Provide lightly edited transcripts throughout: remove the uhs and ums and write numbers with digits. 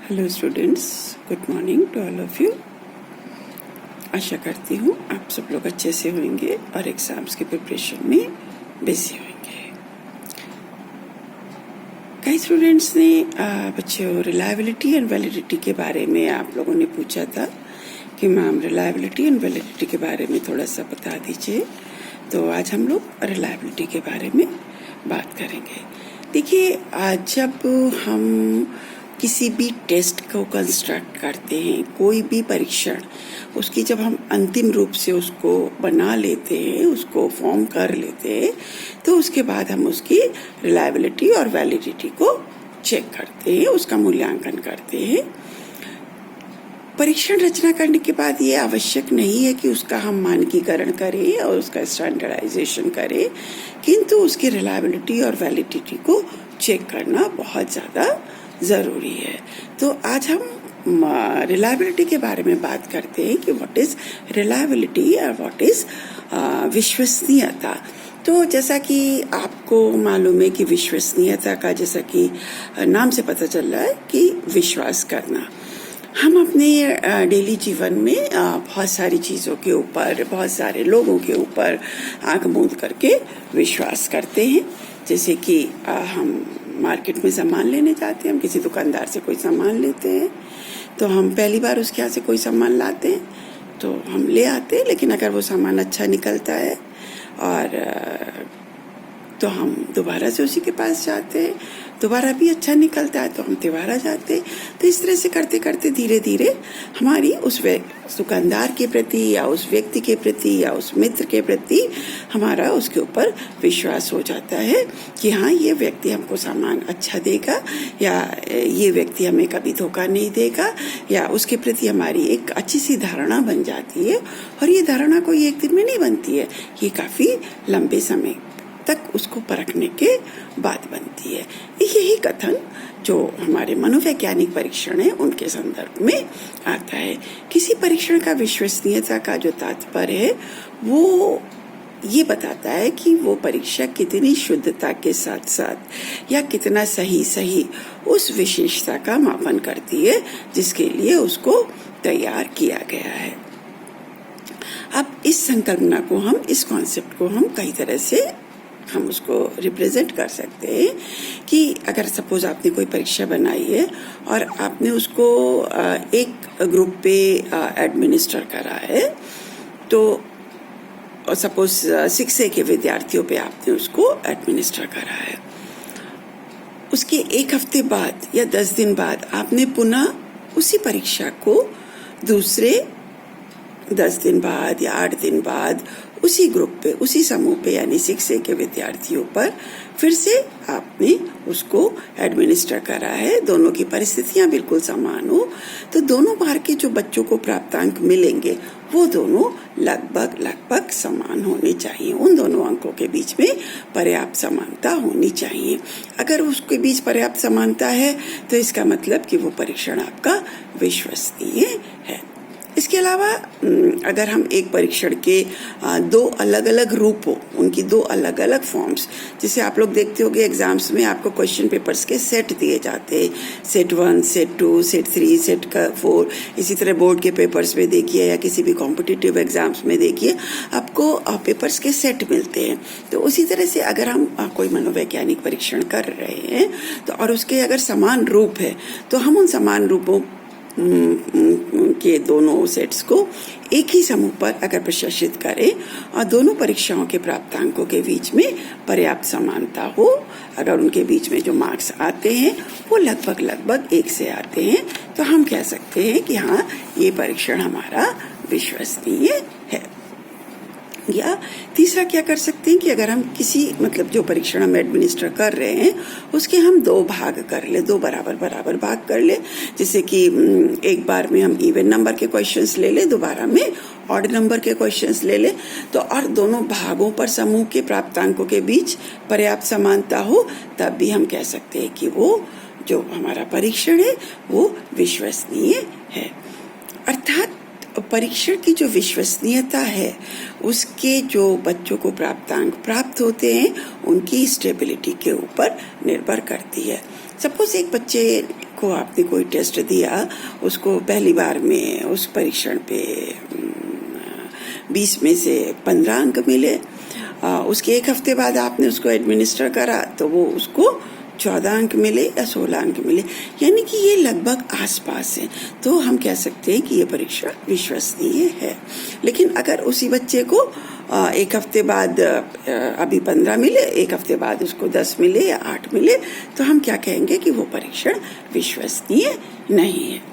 Hello students, good morning to all of you. आशा करती हूँ आप सब लोग अच्छे से होंगे और एग्ज़ाम्स की प्रिपरेशन में बिजी होंगे। कई स्टूडेंट्स ने बच्चों रिलायबिलिटी एंड वैलिडिटी के बारे में आप लोगों ने पूछा था कि मैम रिलायबिलिटी एंड वैलिडिटी के बारे में थोड़ा सा बता दीजिए। तो आज हम लोग रिलायबिलिटी के बारे में बात करेंगे। देखिए, जब हम किसी भी टेस्ट को कंस्ट्रक्ट करते हैं, कोई भी परीक्षण, उसकी जब हम अंतिम रूप से उसको बना लेते हैं, उसको फॉर्म कर लेते हैं, तो उसके बाद हम उसकी रिलायबिलिटी और वैलिडिटी को चेक करते हैं, उसका मूल्यांकन करते हैं। परीक्षण रचना करने के बाद ये आवश्यक नहीं है कि उसका हम मानकीकरण करें और उसका स्टैंडर्डाइजेशन करें, किंतु उसकी रिलायबिलिटी और वैलिडिटी को चेक करना बहुत ज़्यादा ज़रूरी है। तो आज हम रिलायबिलिटी के बारे में बात करते हैं कि व्हाट इज़ रिलायबिलिटी और व्हाट इज़ विश्वसनीयता। तो जैसा कि आपको मालूम है कि विश्वसनीयता का, जैसा कि नाम से पता चल रहा है, कि विश्वास करना। हम अपने डेली जीवन में बहुत सारी चीज़ों के ऊपर, बहुत सारे लोगों के ऊपर आंख मूंद करके विश्वास करते हैं। जैसे कि हम मार्केट में सामान लेने जाते हैं, हम किसी दुकानदार से कोई सामान लेते हैं, तो हम पहली बार उसके यहाँ से कोई सामान लाते हैं तो हम ले आते हैं, लेकिन अगर वो सामान अच्छा निकलता है और तो हम दोबारा से उसी के पास जाते हैं, दोबारा भी अच्छा निकलता है तो हम दोबारा जाते हैं। तो इस तरह से करते करते धीरे धीरे हमारी उस दुकानदार के प्रति या उस व्यक्ति के प्रति या उस मित्र के प्रति हमारा उसके ऊपर विश्वास हो जाता है कि हाँ, ये व्यक्ति हमको सामान अच्छा देगा, या ये व्यक्ति हमें कभी धोखा नहीं देगा, या उसके प्रति हमारी एक अच्छी सी धारणा बन जाती है। और ये धारणा कोई एक दिन में नहीं बनती है, ये काफ़ी लंबे समय तक उसको परखने के बाद बनती है। यही कथन जो हमारे मनोवैज्ञानिक परीक्षण है उनके संदर्भ में आता है। किसी परीक्षण का विश्वसनीयता का जो तात्पर्य है वो ये बताता है कि वो परीक्षा कितनी शुद्धता के साथ साथ या कितना सही उस विशेषता का मापन करती है जिसके लिए उसको तैयार किया गया है। अब इस संकल्पना को हम, इस कॉन्सेप्ट को हम कई तरह से हम उसको रिप्रेजेंट कर सकते हैं कि अगर सपोज आपने कोई परीक्षा बनाई है और आपने उसको एक ग्रुप पे एडमिनिस्टर करा है, तो सपोज 6A के विद्यार्थियों पे आपने उसको एडमिनिस्टर करा है। उसके एक हफ्ते बाद या 10 दिन बाद आपने पुनः उसी परीक्षा को दूसरे 10 दिन बाद या 8 दिन बाद उसी ग्रुप पे, उसी समूह पे, यानी 6A के विद्यार्थियों पर फिर से आपने उसको एडमिनिस्टर करा है। दोनों की परिस्थितियां बिल्कुल समान हो, तो दोनों बार के जो बच्चों को प्राप्तांक मिलेंगे वो दोनों लगभग समान होने चाहिए। उन दोनों अंकों के बीच में पर्याप्त समानता होनी चाहिए। अगर उसके बीच पर्याप्त समानता है तो इसका मतलब कि वो परीक्षण आपका विश्वसनीय है। इसके अलावा अगर हम एक परीक्षण के 2 अलग अलग रूप हो, उनकी 2 अलग अलग फॉर्म्स, जैसे आप लोग देखते होंगे एग्जाम्स में आपको क्वेश्चन पेपर्स के सेट दिए जाते हैं, सेट 1, सेट 2, सेट 3, सेट 4। इसी तरह बोर्ड के पेपर्स में देखिए या किसी भी कॉम्पिटिटिव एग्जाम्स में देखिए आपको पेपर्स के सेट मिलते हैं। तो उसी तरह से अगर हम कोई मनोवैज्ञानिक परीक्षण कर रहे हैं तो और उसके अगर समान रूप है तो हम उन समान रूपों के दोनों सेट्स को एक ही समूह पर अगर प्रशासित करें और दोनों परीक्षाओं के प्राप्तांकों के बीच में पर्याप्त समानता हो, अगर उनके बीच में जो मार्क्स आते हैं वो लगभग एक से आते हैं, तो हम कह सकते हैं कि हाँ, ये परीक्षण हमारा विश्वसनीय है। या तीसरा क्या कर सकते हैं कि अगर हम किसी, मतलब जो परीक्षण हम एडमिनिस्टर कर रहे हैं उसके हम 2 भाग कर ले, 2 बराबर भाग कर ले। जैसे कि एक बार में हम इवन नंबर के क्वेश्चंस ले ले, दोबारा में ऑड नंबर के क्वेश्चंस ले ले, तो और दोनों भागों पर समूह के प्राप्तांकों के बीच पर्याप्त समानता हो, तब भी हम कह सकते हैं कि वो जो हमारा परीक्षण है वो विश्वसनीय है। अर्थात परीक्षण की जो विश्वसनीयता है उसके जो बच्चों को प्राप्तांक प्राप्त होते हैं उनकी स्टेबिलिटी के ऊपर निर्भर करती है। सपोज एक बच्चे को आपने कोई टेस्ट दिया, उसको पहली बार में उस परीक्षण पे 20 में से 15 अंक मिले, उसके एक हफ्ते बाद आपने उसको एडमिनिस्टर करा तो वो उसको 14 अंक मिले या 16 अंक मिले, यानी कि ये लगभग आसपास है। तो हम कह सकते हैं कि ये परीक्षा विश्वसनीय है। लेकिन अगर उसी बच्चे को एक हफ्ते बाद अभी 15 मिले, एक हफ्ते बाद उसको 10 मिले या 8 मिले, तो हम क्या कहेंगे कि वो परीक्षण विश्वसनीय नहीं है।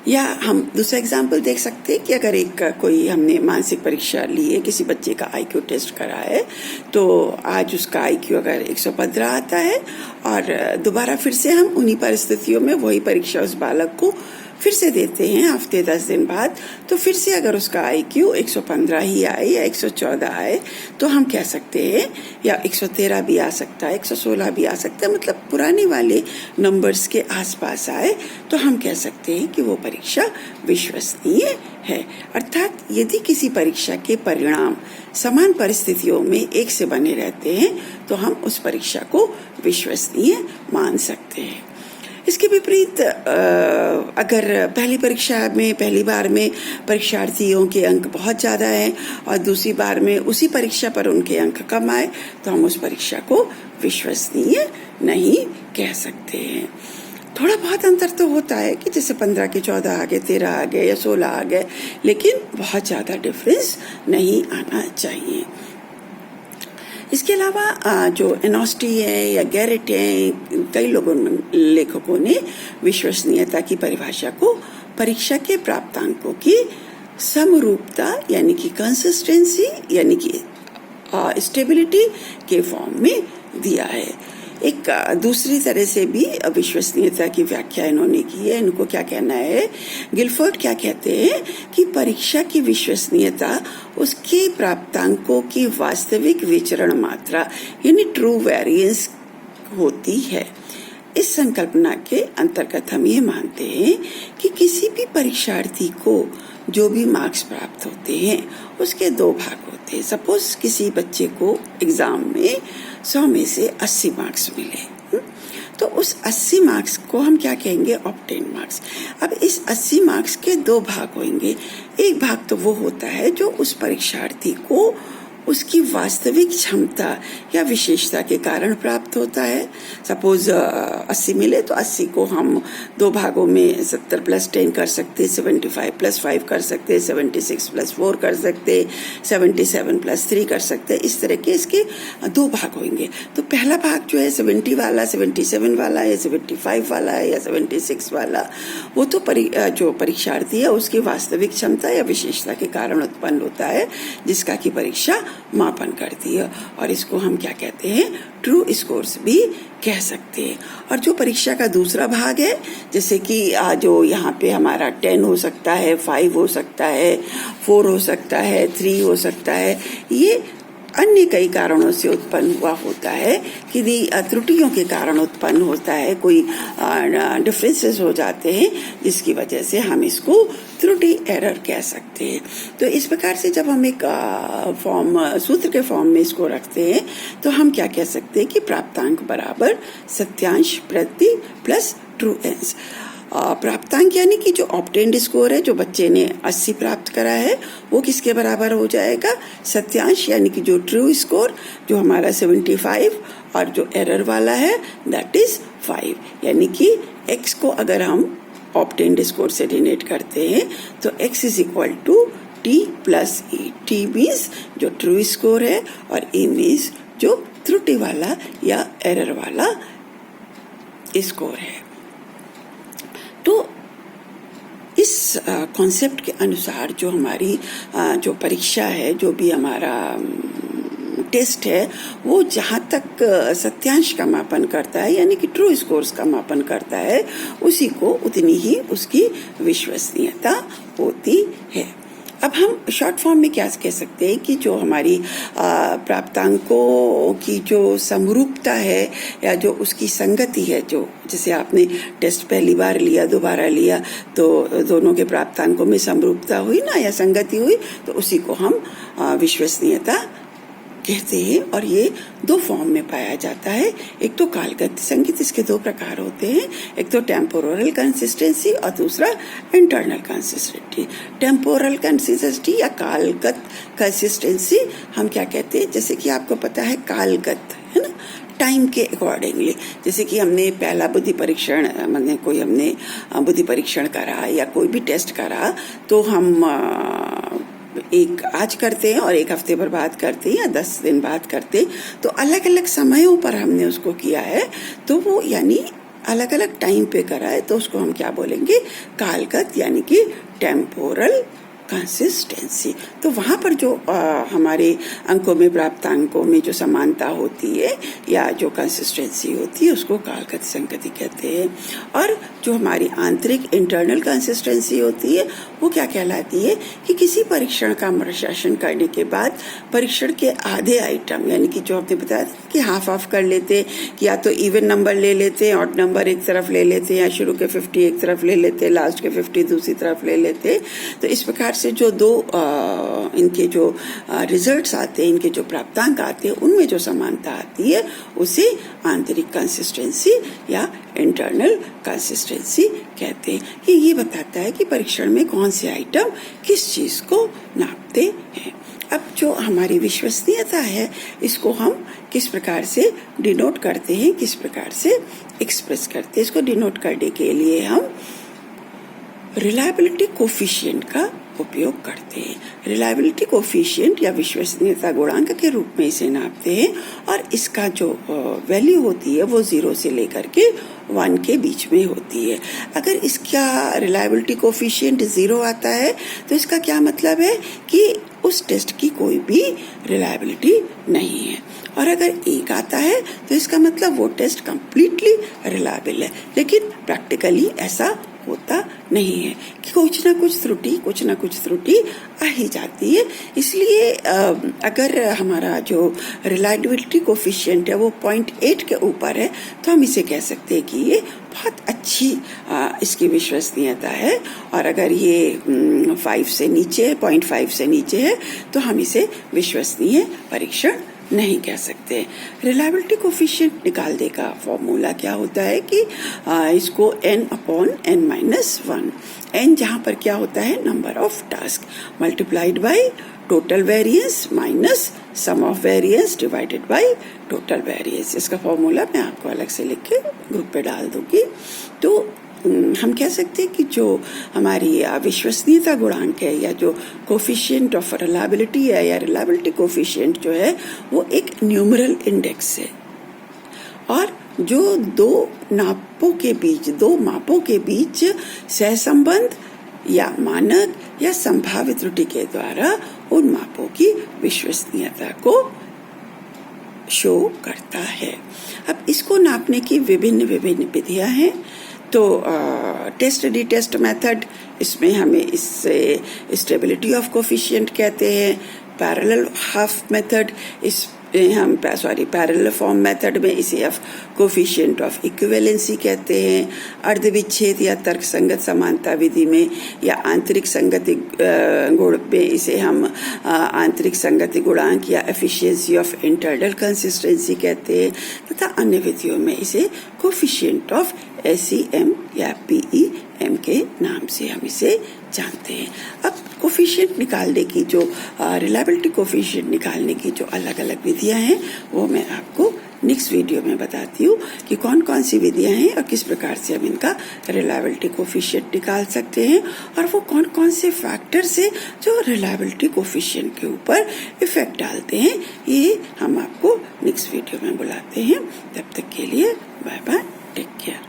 या हम दूसरा एग्जाम्पल देख सकते हैं कि अगर कोई हमने मानसिक परीक्षा ली है, किसी बच्चे का आईक्यू टेस्ट करा है, तो आज उसका आईक्यू अगर 115 आता है और दोबारा फिर से हम उन्हीं परिस्थितियों में वही परीक्षा उस बालक को फिर से देते हैं हफ्ते 10 दिन बाद, तो फिर से अगर उसका आईक्यू 115 ही आए या 114 आए तो हम कह सकते हैं, या 113 भी आ सकता है, 116 भी आ सकता है, मतलब पुराने वाले नंबर्स के आसपास आए, तो हम कह सकते हैं कि वो परीक्षा विश्वसनीय है। अर्थात यदि किसी परीक्षा के परिणाम समान परिस्थितियों में एक से बने रहते हैं तो हम उस परीक्षा को विश्वसनीय मान सकते हैं। इसके विपरीत अगर पहली परीक्षा में पहली बार में परीक्षार्थियों के अंक बहुत ज़्यादा हैं और दूसरी बार में उसी परीक्षा पर उनके अंक कम आए, तो हम उस परीक्षा को विश्वसनीय नहीं कह सकते हैं। थोड़ा बहुत अंतर तो होता है कि जैसे 15 के 14 आ गए, 13 आ गए या 16 आ गए, लेकिन बहुत ज़्यादा डिफरेंस नहीं आना चाहिए। इसके अलावा जो एनोस्टी है या गैरेट है, कई लेखकों ने विश्वसनीयता की परिभाषा को परीक्षा के प्राप्तांकों की समरूपता यानी कि कंसिस्टेंसी यानी कि स्टेबिलिटी के फॉर्म में दिया है। एक दूसरी तरह से भी विश्वसनीयता की व्याख्या इन्होंने की है। इनको क्या कहना है, गिलफोर्ड क्या कहते हैं कि परीक्षा की विश्वसनीयता उसके प्राप्तांकों की वास्तविक विचरण मात्रा यानी ट्रू वेरिएंस होती है। इस संकल्पना के अंतर्गत हम ये मानते हैं कि किसी भी परीक्षार्थी को जो भी मार्क्स प्राप्त होते हैं उसके दो भाग होते हैं। सपोज किसी बच्चे को एग्जाम में 100 में से 80 मार्क्स मिले, तो उस 80 मार्क्स को हम क्या कहेंगे, ऑब्टेन मार्क्स। अब इस 80 मार्क्स के दो भाग होंगे। एक भाग तो वो होता है जो उस परीक्षार्थी को उसकी वास्तविक क्षमता या विशेषता के कारण प्राप्त होता है। सपोज 80 मिले तो 80 को हम दो भागों में 70 + 10 कर सकते, 75 + 5 कर सकते, 76 + 4 कर सकते, 77 + 3 कर सकते। इस तरह के इसके दो भाग होंगे। तो पहला भाग जो है 70 वाला, 77 वाला या 75 वाला या 76 वाला, वो तो जो परीक्षार्थी है उसकी वास्तविक क्षमता या विशेषता के कारण उत्पन्न होता है, जिसका की परीक्षा मापन करती है, और इसको हम क्या कहते हैं, ट्रू स्कोर्स भी कह सकते हैं। और जो परीक्षा का दूसरा भाग है, जैसे कि जो यहाँ पे हमारा 10 हो सकता है, 5 हो सकता है, 4 हो सकता है, 3 हो सकता है, ये अन्य कई कारणों से उत्पन्न हुआ होता है कि त्रुटियों के कारण उत्पन्न होता है, कोई डिफरेंसेस हो जाते हैं जिसकी वजह से हम इसको त्रुटि एरर कह सकते हैं। तो इस प्रकार से जब हम एक सूत्र के फॉर्म में इसको रखते हैं तो हम क्या कह सकते हैं कि प्राप्तांक बराबर सत्यांश प्रति प्लस ट्रू एंस। प्राप्तांक यानी कि जो ऑब्टेन्ड स्कोर है, जो बच्चे ने 80 प्राप्त करा है, वो किसके बराबर हो जाएगा, सत्यांश यानी कि जो ट्रू स्कोर जो हमारा 75 और जो एरर वाला है दैट इज 5। यानी कि x को अगर हम ऑब्टेन्ड स्कोर से डिनोट करते हैं तो x = t + e। t means जो ट्रू स्कोर है और e मीन्स जो त्रुटि वाला या एरर वाला स्कोर है। तो इस कॉन्सेप्ट के अनुसार जो हमारी जो परीक्षा है, जो भी हमारा टेस्ट है, वो जहाँ तक सत्यांश का मापन करता है यानी कि ट्रू स्कोर्स का मापन करता है, उसी को उतनी ही उसकी विश्वसनीयता होती है। अब हम शॉर्ट फॉर्म में क्या कह सकते हैं कि जो हमारी प्राप्तांकों की जो समरूपता है या जो उसकी संगति है, जो जैसे आपने टेस्ट पहली बार लिया, दोबारा लिया तो दोनों के प्राप्तांकों में समरूपता हुई ना या संगति हुई, तो उसी को हम विश्वसनीयता कहते हैं। और ये दो फॉर्म में पाया जाता है। एक तो कालगत संगीत, इसके दो प्रकार होते हैं, एक तो टेम्पोरल कंसिस्टेंसी और दूसरा इंटरनल कंसिस्टेंसी। टेम्पोरल कंसिस्टेंसी या कालगत कंसिस्टेंसी हम क्या कहते हैं, जैसे कि आपको पता है कालगत है ना, टाइम के अकॉर्डिंगली। जैसे कि हमने पहला बुद्धि परीक्षण, हमने बुद्धि परीक्षण करा या कोई भी टेस्ट करा, तो हम एक आज करते हैं और एक हफ्ते पर बाद करते हैं या 10 दिन बाद करते, तो अलग अलग समयों पर हमने उसको किया है, तो वो यानी अलग अलग टाइम पे करा है, तो उसको हम क्या बोलेंगे, कालगत यानी कि टेम्पोरल कंसिस्टेंसी। तो वहाँ पर जो हमारे अंकों में, प्राप्त अंकों में जो समानता होती है या जो कंसिस्टेंसी होती है, उसको कालगत संगति कहते हैं। और जो हमारी आंतरिक इंटरनल कंसिस्टेंसी होती है, वो क्या कहलाती है कि किसी परीक्षण का अनुशासन करने के बाद परीक्षण के आधे आइटम, यानी कि जो आपने बताया कि हाफ ऑफ कर लेते, या तो इवन नंबर ले लेते हैं, ऑड नंबर एक तरफ ले लेते हैं, या शुरू के 50 एक तरफ ले लेते हैं, लास्ट के 50 दूसरी तरफ ले लेते हैं। तो इस प्रकार से जो दो इनके जो रिजल्ट्स आते हैं, इनके जो प्राप्तांक आते हैं, उनमें जो समानता आती है, उसे आंतरिक कंसिस्टेंसी या इंटरनल कंसिस्टेंसी कहते हैं। ये बताता है कि परीक्षण में कौन से आइटम किस चीज को नापते हैं। अब जो हमारी विश्वसनीयता है, इसको हम किस प्रकार से डिनोट करते हैं, किस प्रकार से एक्सप्रेस करते हैं। इसको डिनोट करने के लिए हम रिलायबिलिटी कोफिशिएंट का उपयोग करते हैं। रिलायबिलिटी कोफिशिएंट या विश्वसनीयता गुणांक के रूप में इसे नापते हैं, और इसका जो वैल्यू होती है वो 0 से लेकर के 1 के बीच में होती है। अगर इसका रिलायबिलिटी कोफिशिएंट 0 आता है, तो इसका क्या मतलब है कि उस टेस्ट की कोई भी रिलायबिलिटी नहीं है। और अगर 1 आता है, तो इसका मतलब वो टेस्ट कंप्लीटली रिलायबल है। लेकिन प्रैक्टिकली ऐसा होता नहीं है कि कुछ ना कुछ त्रुटि आ ही जाती है। इसलिए अगर हमारा जो रिलायबिलिटी कोफिशिएंट है वो 0.8 के ऊपर है, तो हम इसे कह सकते हैं कि ये बहुत अच्छी इसकी विश्वसनीयता है। और अगर ये 5 से नीचे है, 0.5 से नीचे है, तो हम इसे विश्वसनीय परीक्षण नहीं कह सकते। रिलायबिलिटी कोफिशिएंट निकालने का फॉर्मूला क्या होता है कि इसको n/n-1, n जहाँ पर क्या होता है, number of task, multiplied by total variance minus sum of variance divided by total variance. इसका फॉर्मूला मैं आपको अलग से लिख के ग्रुप पे डाल दूंगी। तो हम कह सकते हैं कि जो हमारी विश्वसनीयता गुणांक है, या जो कोफिशिएंट ऑफ रिलायबिलिटी है, या रिलायबिलिटी कोफिशिएंट जो है, वो एक न्यूमरल इंडेक्स है। और जो दो मापों के बीच सहसंबंध या मानक या संभावित त्रुटि के द्वारा उन मापों की विश्वसनीयता को शो करता है। अब इसको नापने की विभिन्न विधियां हैं। तो टेस्ट टेस्ट मेथड, इसमें हमें इससे स्टेबिलिटी ऑफ कोफिशिएंट कहते हैं। Parallel half method, parallel form method में इसे कोफिशिएंट ऑफ इक्विवेलेंसी कहते हैं। अर्धविच्छेद या तर्क संगत समानता विधि में या आंतरिक संगति गुण में इसे हम आंतरिक संगति गुणांक या एफिशिएंसी ऑफ इंटरनल कंसिस्टेंसी कहते हैं। तथा अन्य विधियों में इसे कोफिशिएंट ऑफ SEM या PEM के नाम से हम इसे जानते हैं। अब कोफिशिएंट निकालने की जो रिलायबिलिटी कोफिशिएंट निकालने की जो अलग अलग विधियां हैं, वो मैं आपको नेक्स्ट वीडियो में बताती हूँ कि कौन कौन सी विधियां हैं और किस प्रकार से हम इनका रिलायबिलिटी कोफिशिएंट निकाल सकते हैं, और वो कौन कौन से फैक्टर्स हैं जो रिलायबिलिटी कोफिशिएंट के ऊपर इफेक्ट डालते हैं। ये हम आपको नेक्स्ट वीडियो में बुलाते हैं। तब तक के लिए बाय बाय, टेक केयर।